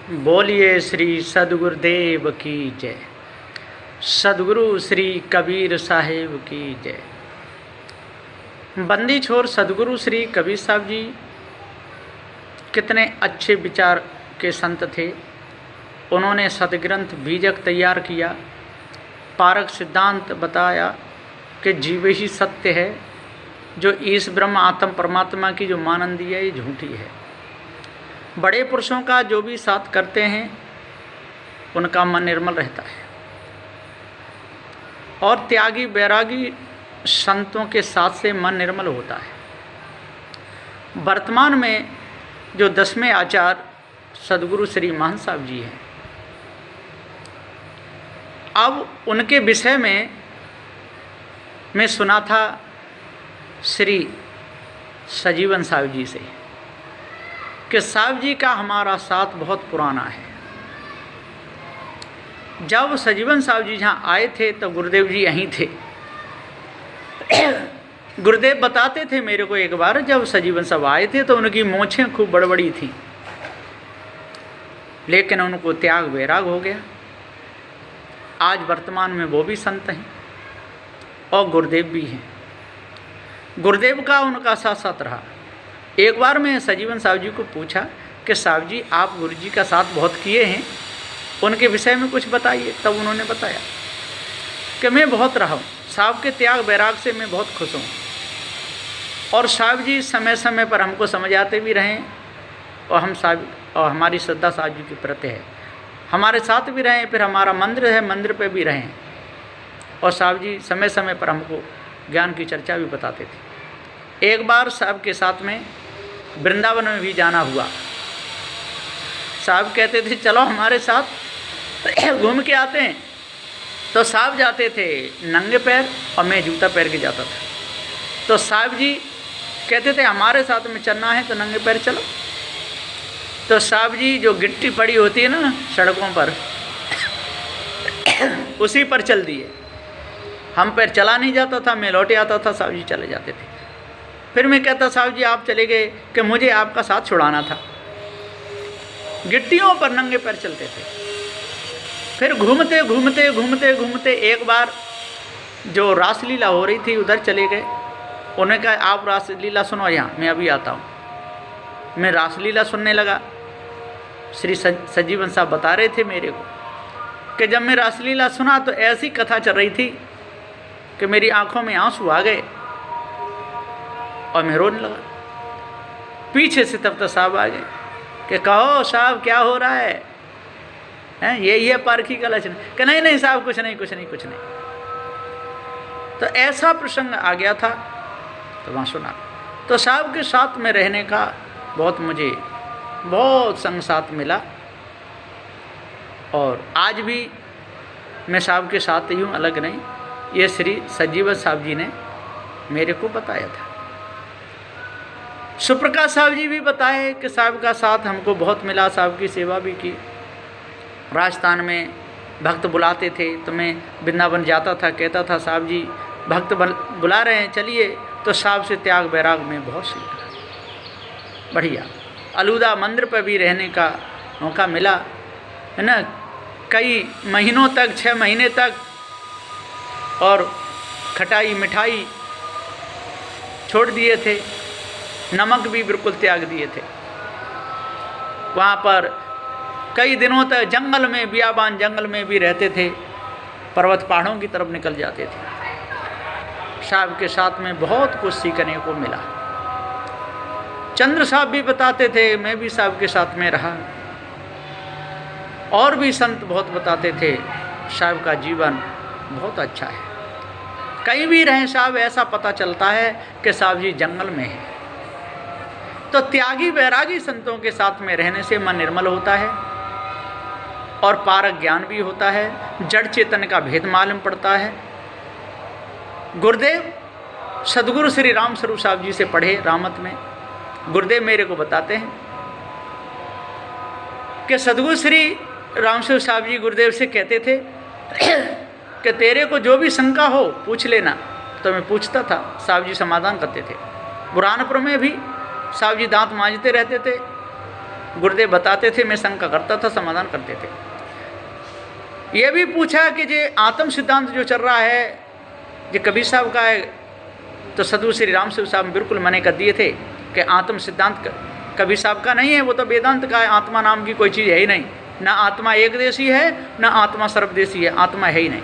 बोलिए श्री सदगुरुदेव की जय। सदगुरु श्री कबीर साहिब की जय। बंदी छोर सदगुरु श्री कबीर साहब जी कितने अच्छे विचार के संत थे। उन्होंने सदग्रंथ बीजक तैयार किया, पारक सिद्धांत बताया कि जीव ही सत्य है, जो ईश ब्रह्म आत्म परमात्मा की जो मानंदी है ये झूठी है। बड़े पुरुषों का जो भी साथ करते हैं उनका मन निर्मल रहता है, और त्यागी बैरागी संतों के साथ से मन निर्मल होता है। वर्तमान में जो 10वें आचार्य सदगुरु श्री महंत साहब जी हैं, अब उनके विषय में मैं सुना था श्री सजीवन साहब जी से कि साहब जी का हमारा साथ बहुत पुराना है। जब सजीवन साहब जी जहाँ आए थे तो गुरुदेव जी यहीं थे। गुरुदेव बताते थे मेरे को, एक बार जब सजीवन साहब आए थे तो उनकी मूँछें खूब बड़ी थी, लेकिन उनको त्याग वैराग हो गया। आज वर्तमान में वो भी संत हैं और गुरुदेव भी हैं। गुरुदेव का उनका साथ साथ रहा। एक बार मैं सजीवन साहब जी को पूछा कि साहब जी आप गुरु जी का साथ बहुत किए हैं, उनके विषय में कुछ बताइए। तब उन्होंने बताया कि मैं बहुत रहा हूँ, साहब के त्याग वैराग से मैं बहुत खुश हूँ, और साहब जी समय समय पर हमको समझाते भी रहें, और हम साहब और हमारी श्रद्धा साहब जी के प्रति है, हमारे साथ भी रहें। फिर हमारा मंदिर है, मंदिर पे भी रहें, और साहब जी समय समय पर हमको ज्ञान की चर्चा भी बताते थे। एक बार साहब के साथ में वृंदावन में भी जाना हुआ। साहब कहते थे चलो हमारे साथ घूम के आते हैं, तो साहब जाते थे नंगे पैर और मैं जूता पैर के जाता था। तो साहब जी कहते थे हमारे साथ में चलना है तो नंगे पैर चलो। तो साहब जी जो गिट्टी पड़ी होती है ना सड़कों पर उसी पर चल दिए। हम पैर चला नहीं जाता था, मैं लौटे आता था, साहब जी चले जाते थे। फिर मैं कहता साहब जी आप चले गए कि मुझे आपका साथ छुड़ाना था। गिट्टियों पर नंगे पैर चलते थे। फिर घूमते घूमते घूमते घूमते एक बार जो रासलीला हो रही थी उधर चले गए। उन्होंने कहा आप रासलीला सुनो यहाँ, मैं अभी आता हूँ। मैं रासलीला सुनने लगा। श्री सजीवन साहब बता रहे थे मेरे को कि जब मैं रासलीला सुना तो ऐसी कथा चल रही थी कि मेरी आंखों में आंसू आ गए और मैं रोने लगा। पीछे से तब तक साहब आ गए कि कहो साहब क्या हो रहा है, हैं यही है पारखी का लक्षण। कि नहीं नहीं साहब कुछ नहीं कुछ नहीं कुछ नहीं। तो ऐसा प्रसंग आ गया था तो वहाँ सुना। तो साहब के साथ में रहने का मुझे बहुत संग साथ मिला, और आज भी मैं साहब के साथ ही हूँ, अलग नहीं। ये श्री सजीवन साहब जी ने मेरे को बताया था। सुप्रकाश साहब जी भी बताए कि साहब का साथ हमको बहुत मिला, साहब की सेवा भी की। राजस्थान में भक्त बुलाते थे तो मैं वृंदावन जाता था, कहता था साहब जी भक्त बुला रहे हैं चलिए। तो साहब से त्याग वैराग में बहुत सीखा। बढ़िया। अलूदा मंदिर पर भी रहने का मौका मिला, है ना, कई महीनों तक, 6 महीने तक, और खटाई मिठाई छोड़ दिए थे, नमक भी बिल्कुल त्याग दिए थे। वहाँ पर कई दिनों तक जंगल में, बियाबान जंगल में भी रहते थे, पर्वत पहाड़ों की तरफ निकल जाते थे। साहब के साथ में बहुत कुछ सीखने को मिला। चंद्र साहब भी बताते थे, मैं भी साहब के साथ में रहा, और भी संत बहुत बताते थे साहब का जीवन बहुत अच्छा है। कहीं भी रहें साहब ऐसा पता चलता है कि साहब जी जंगल में है। तो त्यागी वैरागी संतों के साथ में रहने से मन निर्मल होता है, और पारक ज्ञान भी होता है, जड़ चेतन का भेद मालूम पड़ता है। गुरुदेव सदगुरु श्री राम स्वरूप साहब जी से पढ़े रामत में। गुरुदेव मेरे को बताते हैं कि सदगुरु श्री राम स्वरूप साहब जी गुरुदेव से कहते थे कि तेरे को जो भी शंका हो पूछ लेना। तो मैं पूछता था, साहब जी समाधान करते थे। बुरहानपुर में भी साहब जी दांत मांजते रहते थे, गुरुदेव बताते थे, मैं शंका करता था, समाधान करते थे। ये भी पूछा कि जे आत्म सिद्धांत जो चल रहा है जो कबीर साहब का है, तो सदगुरु श्री राम शिव साहब बिल्कुल मने कर दिए थे कि आत्म सिद्धांत कबीर साहब का नहीं है, वो तो वेदांत का है। आत्मा नाम की कोई चीज़ है ही नहीं, ना आत्मा एक देशी है, ना आत्मा सर्वदेशी है, आत्मा है ही नहीं।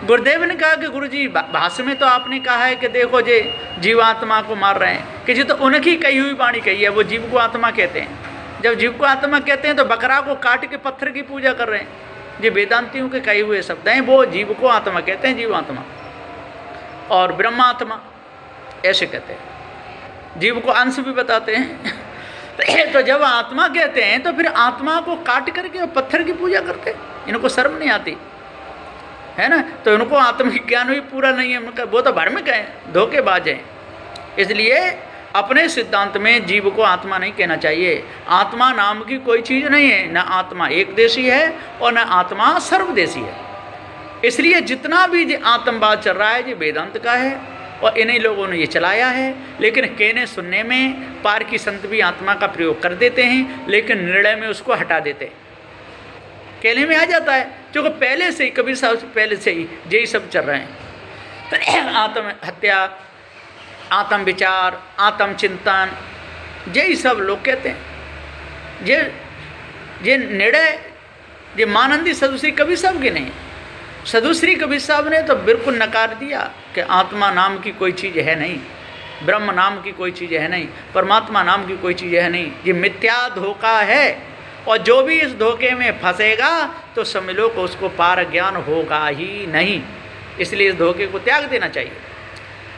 गुरुदेव ने कहा कि गुरुजी भाष्य में तो आपने कहा है कि देखो जे जीवात्मा को मार रहे हैं, कि जी तो उनकी कही हुई वाणी कही है, वो जीव को आत्मा कहते हैं। जब जीव को आत्मा कहते हैं तो बकरा को काट के पत्थर की पूजा कर रहे हैं। ये वेदांतियों के कहे हुए शब्द हैं, वो जीव को आत्मा कहते हैं, जीवात्मा और ब्रह्मात्मा ऐसे कहते हैं, जीव को अंश भी बताते हैं। तो जब आत्मा कहते हैं तो फिर आत्मा को काट करके पत्थर की पूजा करते हैं, इनको शर्म नहीं आती है ना। तो उनको आत्मज्ञान भी पूरा नहीं है उनका, वो तो भ्रमिक हैं, धोखेबाज हैं। इसलिए अपने सिद्धांत में जीव को आत्मा नहीं कहना चाहिए। आत्मा नाम की कोई चीज़ नहीं है, न आत्मा एक देशी है और न आत्मा सर्वदेशी है। इसलिए जितना भी आत्मवाद चल रहा है ये वेदांत का है और इन्हीं लोगों ने ये चलाया है। लेकिन कहने सुनने में पार की संत भी आत्मा का प्रयोग कर देते हैं, लेकिन निर्णय में उसको हटा देते हैं। कहने में आ जाता है क्योंकि पहले से ही कबीर साहब से पहले से ही यही सब चल रहे हैं। आत्म हत्या, आत्म विचार, आत्म चिंतन, यही सब लोग कहते हैं। ये निर्णय ये मानंदी सदुश्री कबीर साहब के नहीं, सदुश्री कबीर साहब ने तो बिल्कुल नकार दिया कि आत्मा नाम की कोई चीज़ है नहीं, ब्रह्म नाम की कोई चीज़ है नहीं, परमात्मा नाम की कोई चीज़ है नहीं। ये मिथ्या धोखा है और जो भी इस धोखे में फंसेगा तो समझ को उसको पार ज्ञान होगा ही नहीं। इसलिए इस धोखे को त्याग देना चाहिए।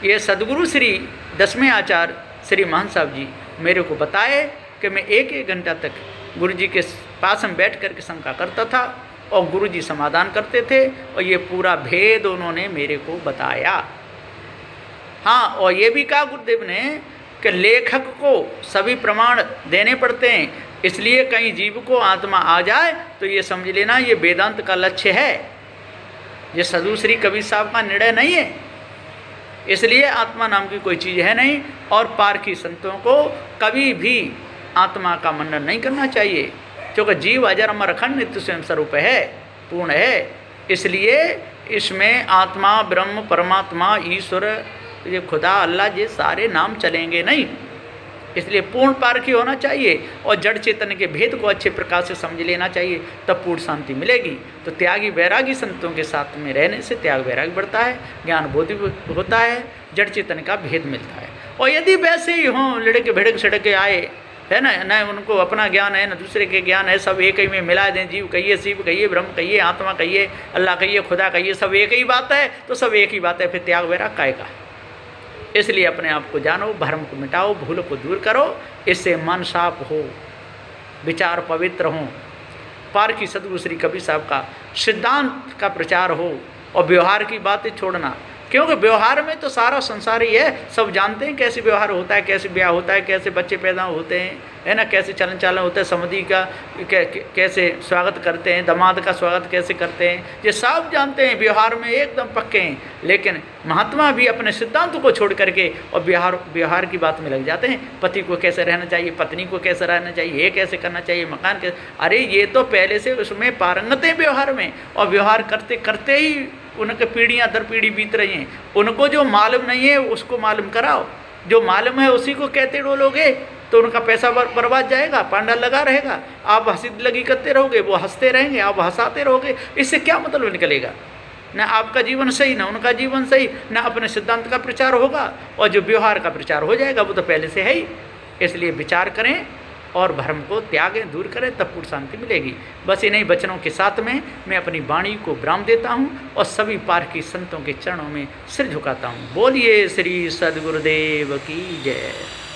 ये सदगुरु श्री 10वें आचार्य श्री महंत साहब जी मेरे को बताए कि मैं एक घंटा तक गुरु जी के पास में बैठ करके शंका करता था और गुरु जी समाधान करते थे, और ये पूरा भेद उन्होंने मेरे को बताया। हाँ, और ये भी कहा गुरुदेव ने कि लेखक को सभी प्रमाण देने पड़ते हैं, इसलिए कहीं जीव को आत्मा आ जाए तो ये समझ लेना ये वेदांत का लक्ष्य है, ये सदुश्री कबीर साहब का निर्णय नहीं है। इसलिए आत्मा नाम की कोई चीज़ है नहीं, और पार की संतों को कभी भी आत्मा का मंडन नहीं करना चाहिए, क्योंकि जीव अजर अमर अखंड नित्य स्वयं स्वरूप है, पूर्ण है। इसलिए इसमें आत्मा, ब्रह्म, परमात्मा, ईश्वर, ये खुदा, अल्लाह, ये सारे नाम चलेंगे नहीं। इसलिए पूर्ण पारखी होना चाहिए और जड़ चेतन के भेद को अच्छे प्रकार से समझ लेना चाहिए, तब पूर्ण शांति मिलेगी। तो त्यागी वैरागी संतों के साथ में रहने से त्याग वैरागी बढ़ता है, ज्ञान बोध होता है, जड़ चेतन का भेद मिलता है। और यदि वैसे ही हों लड़के भिड़क सड़के आए, है ना, न उनको अपना ज्ञान है न दूसरे के ज्ञान है, सब एक ही में मिला दें, जीव कहिए, शिव कहिए, ब्रह्म कहिए, आत्मा कहिए, अल्लाह कहिए, खुदा कहिए, सब एक ही बात है, तो सब एक ही बात है, फिर त्याग वैराग काय का। इसलिए अपने आप को जानो, भ्रम को मिटाओ, भूल को दूर करो, इससे मन साफ हो, विचार पवित्र हों, पार की सदगुरु श्री कबीर साहब का सिद्धांत का प्रचार हो, और व्यवहार की बातें छोड़ना, क्योंकि व्यवहार में तो सारा संसार ही है। सब जानते हैं कैसे व्यवहार होता है, कैसे ब्याह होता है, कैसे बच्चे पैदा होते हैं, है ना, कैसे चलन चालन होता है, समधी का कैसे स्वागत करते हैं, दामाद का स्वागत कैसे करते हैं, ये सब जानते हैं, व्यवहार में एकदम पक्के हैं। लेकिन महात्मा भी अपने सिद्धांत को छोड़ करके और व्यवहार की बात में लग जाते हैं। पति को कैसे रहना चाहिए, पत्नी को कैसे रहना चाहिए, ये कैसे करना चाहिए, मकान कैसे, अरे ये तो पहले से उसमें पारंगत हैं व्यवहार में, और व्यवहार करते करते ही उनके पीढ़ियाँ दर पीढ़ी बीत रही हैं। उनको जो मालूम नहीं है उसको मालूम कराओ, जो मालूम है उसी को कहते डोलोगे तो उनका पैसा बर्बाद जाएगा, पांडा लगा रहेगा, आप हंसी लगी करते रहोगे, वो हंसते रहेंगे, आप हंसाते रहोगे, इससे क्या मतलब निकलेगा? ना आपका जीवन सही, ना उनका जीवन सही, ना अपने सिद्धांत का प्रचार होगा, और जो व्यवहार का प्रचार हो जाएगा वो तो पहले से है ही। इसलिए विचार करें और भ्रम को त्यागें, दूर करें, तब पूर्ण शांति मिलेगी। बस इन्हीं वचनों के साथ में मैं अपनी वाणी को विराम देता हूँ और सभी पारखी संतों के चरणों में सिर झुकाता हूँ। बोलिए श्री सद्गुरुदेव की जय।